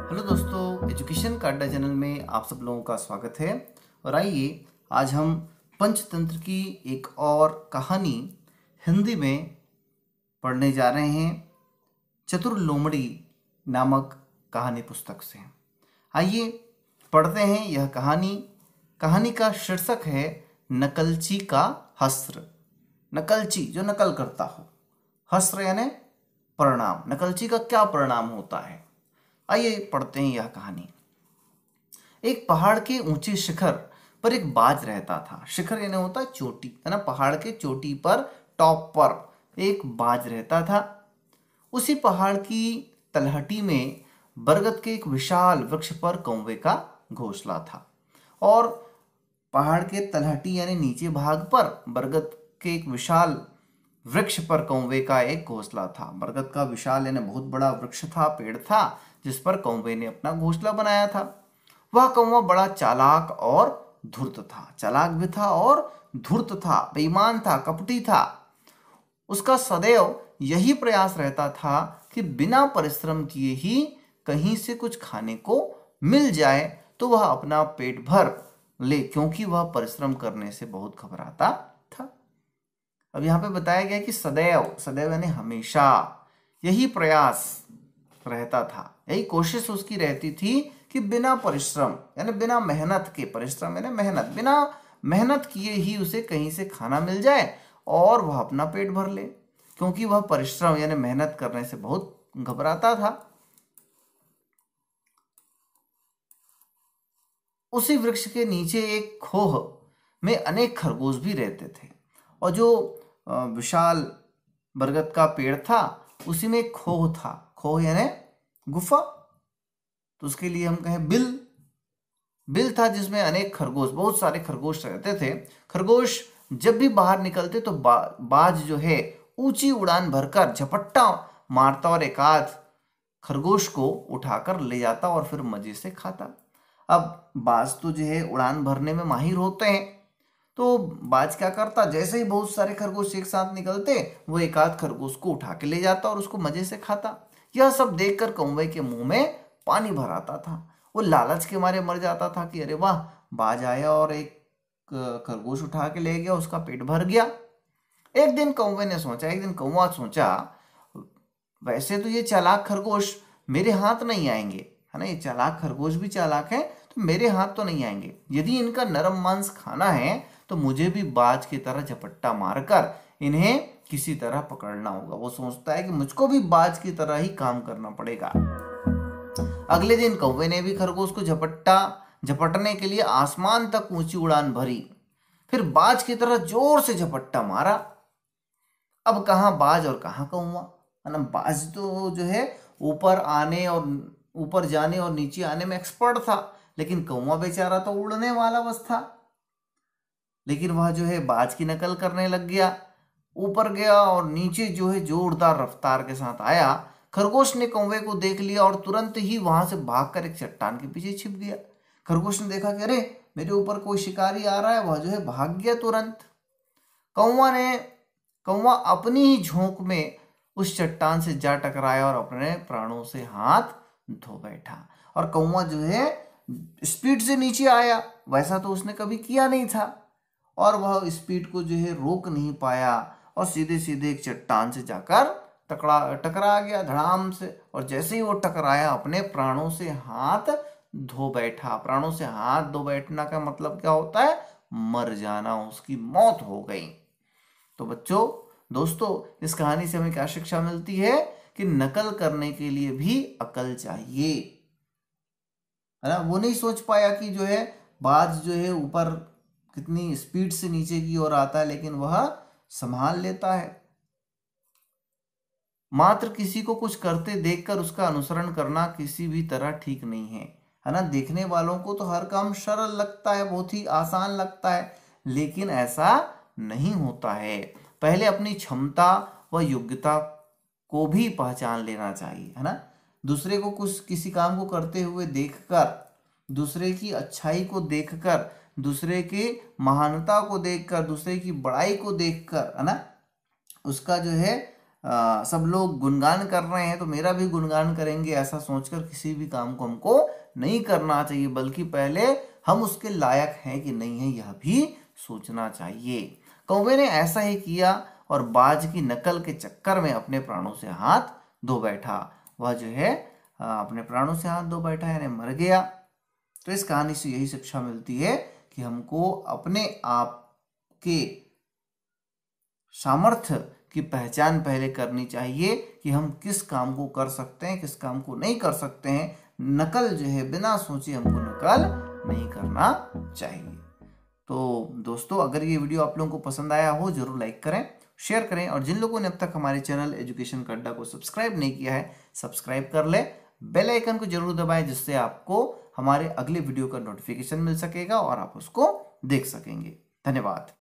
Hello दोस्तों, education का अड्डा चैनल में आप सब लोगों का स्वागत है। और आइए आज हम पंचतंत्र की एक और कहानी हिंदी में पढ़ने जा रहे हैं चतुर लोमड़ी नामक कहानी पुस्तक से। आइए पढ़ते हैं यह कहानी। कहानी का शीर्षक है नकलची का हस्त्र। नकलची जो नकल करता हो, हस्त्र यानी परिणाम। नकलची का क्या परिणाम होता है, आइए पढ़ते हैं यह कहानी। एक पहाड़ के ऊंचे शिखर पर एक बाज रहता था। शिखर यानी होता है चोटी, है ना। पहाड़ के चोटी पर, टॉप पर एक बाज रहता था। उसी पहाड़ की तलहटी में बरगद के एक विशाल वृक्ष पर कौवे का घोंसला था। और पहाड़ के तलहटी यानी नीचे भाग पर बरगद के एक विशाल वृक्ष पर कौवे का एक घोंसला था। बरगद का विशाल यानी बहुत बड़ा वृक्ष था, पेड़ था, जिस पर कौवे ने अपना घोंसला बनाया था। वह कौवा बड़ा चालाक और धूर्त था। चालाक भी था और धूर्त था, बेईमान था, कपटी था। उसका सदैव यही प्रयास रहता था कि बिना परिश्रम किए ही कहीं से कुछ खाने को मिल जाए तो वह अपना पेट भर ले, क्योंकि वह परिश्रम करने से बहुत घबराता था। अब यहाँ पे बताया गया कि सदैव, सदैव यानी हमेशा, यही प्रयास रहता था, यही कोशिश उसकी रहती थी कि बिना परिश्रम यानी बिना मेहनत के, परिश्रम यानी मेहनत, बिना मेहनत किए ही उसे कहीं से खाना मिल जाए और वह अपना पेट भर ले, क्योंकि वह परिश्रम यानी मेहनत करने से बहुत घबराता था। उसी वृक्ष के नीचे एक खोह में अनेक खरगोश भी रहते थे। और जो विशाल बरगद का पेड़ था उसी में एक खोह था। खोह यानी गुफा, तो उसके लिए हम कहें बिल। बिल था जिसमें अनेक खरगोश, बहुत सारे खरगोश रहते थे। खरगोश जब भी बाहर निकलते तो बाज जो है ऊंची उड़ान भरकर झपट्टा मारता और एकाध खरगोश को उठाकर ले जाता और फिर मजे से खाता। अब बाज तो जो है उड़ान भरने में माहिर होते हैं, तो बाज क्या करता, जैसे ही बहुत सारे खरगोश एक साथ निकलते वो एक आध खरगोश को उठा के ले जाता और उसको मजे से खाता। यह सब देखकर कौवे के मुंह में पानी भर आता था। वो लालच के मारे मर जाता था कि अरे वाह, बाज आया और एक खरगोश उठा के ले गया, उसका पेट भर गया। एक दिन कौवा सोचा, वैसे तो ये चालाक खरगोश मेरे हाथ नहीं आएंगे, है ना। ये चालाक खरगोश भी चालाक है, तो मेरे हाथ तो नहीं आएंगे। यदि इनका नरम मांस खाना है तो मुझे भी बाज की तरह झपट्टा मारकर इन्हें किसी तरह पकड़ना होगा। वो सोचता है कि मुझको भी बाज की तरह ही काम करना पड़ेगा। अगले दिन कौवे ने भी खरगोश को झपटने के लिए आसमान तक ऊंची उड़ान भरी, फिर बाज की तरह जोर से झपट्टा मारा। अब कहां बाज और कहां कौवा, है ना। बाज तो जो है ऊपर जाने और नीचे आने में एक्सपर्ट था, लेकिन कौवा बेचारा तो उड़ने वाला बस था। लेकिन वह जो है बाज की नकल करने लग गया, ऊपर गया और नीचे जो है जोरदार रफ्तार के साथ आया। खरगोश ने कौवे को देख लिया और तुरंत ही वहां से भागकर एक चट्टान के पीछे छिप गया। खरगोश ने देखा कि अरे मेरे ऊपर कोई शिकारी आ रहा है, वह जो है भाग गया तुरंत। कौवा अपनी ही झोंक में उस चट्टान से जा टकराया और अपने प्राणों से हाथ धो बैठा। और कौवा जो है स्पीड से नीचे आया, वैसा तो उसने कभी किया नहीं था, और वह स्पीड को जो है रोक नहीं पाया और सीधे सीधे एक चट्टान से जाकर टकरा गया धड़ाम से। और जैसे ही वो टकराया अपने प्राणों से हाथ धो बैठा। प्राणों से हाथ धो बैठना का मतलब क्या होता है, मर जाना, उसकी मौत हो गई। तो बच्चों, दोस्तों, इस कहानी से हमें क्या शिक्षा मिलती है कि नकल करने के लिए भी अकल चाहिए, है ना। वो नहीं सोच पाया कि जो है बाज जो है ऊपर कितनी स्पीड से नीचे की ओर आता है, लेकिन वह संभाल लेता है। मात्र किसी को कुछ करते देखकर उसका अनुसरण करना किसी भी तरह ठीक नहीं है ना। देखने वालों को तो हर काम सरल लगता है, बहुत ही आसान लगता है, लेकिन ऐसा नहीं होता है। पहले अपनी क्षमता व योग्यता को भी पहचान लेना चाहिए, है ना। दूसरे को किसी काम को करते हुए देखकर, दूसरे की अच्छाई को देखकर, दूसरे की महानता को देखकर, दूसरे की बड़ाई को देखकर, है ना, उसका जो है सब लोग गुणगान कर रहे हैं तो मेरा भी गुणगान करेंगे, ऐसा सोचकर किसी भी काम को हमको नहीं करना चाहिए, बल्कि पहले हम उसके लायक हैं कि नहीं है यह भी सोचना चाहिए। कौवे ने ऐसा ही किया और बाज की नकल के चक्कर में अपने प्राणों से हाथ धो बैठा। वह जो है अपने प्राणों से हाथ धो बैठा यानी मर गया। तो इस कहानी से यही शिक्षा मिलती है कि हमको अपने आप के सामर्थ्य की पहचान पहले करनी चाहिए कि हम किस काम को कर सकते हैं, किस काम को नहीं कर सकते हैं। नकल जो है बिना सोचे हमको नकल नहीं करना चाहिए। तो दोस्तों, अगर ये वीडियो आप लोगों को पसंद आया हो जरूर लाइक करें, शेयर करें, और जिन लोगों ने अब तक हमारे चैनल एजुकेशन अड्डा को सब्सक्राइब नहीं किया है सब्सक्राइब कर ले, बेल आइकन को जरूर दबाएं, जिससे आपको हमारे अगले वीडियो का नोटिफिकेशन मिल सकेगा और आप उसको देख सकेंगे। धन्यवाद।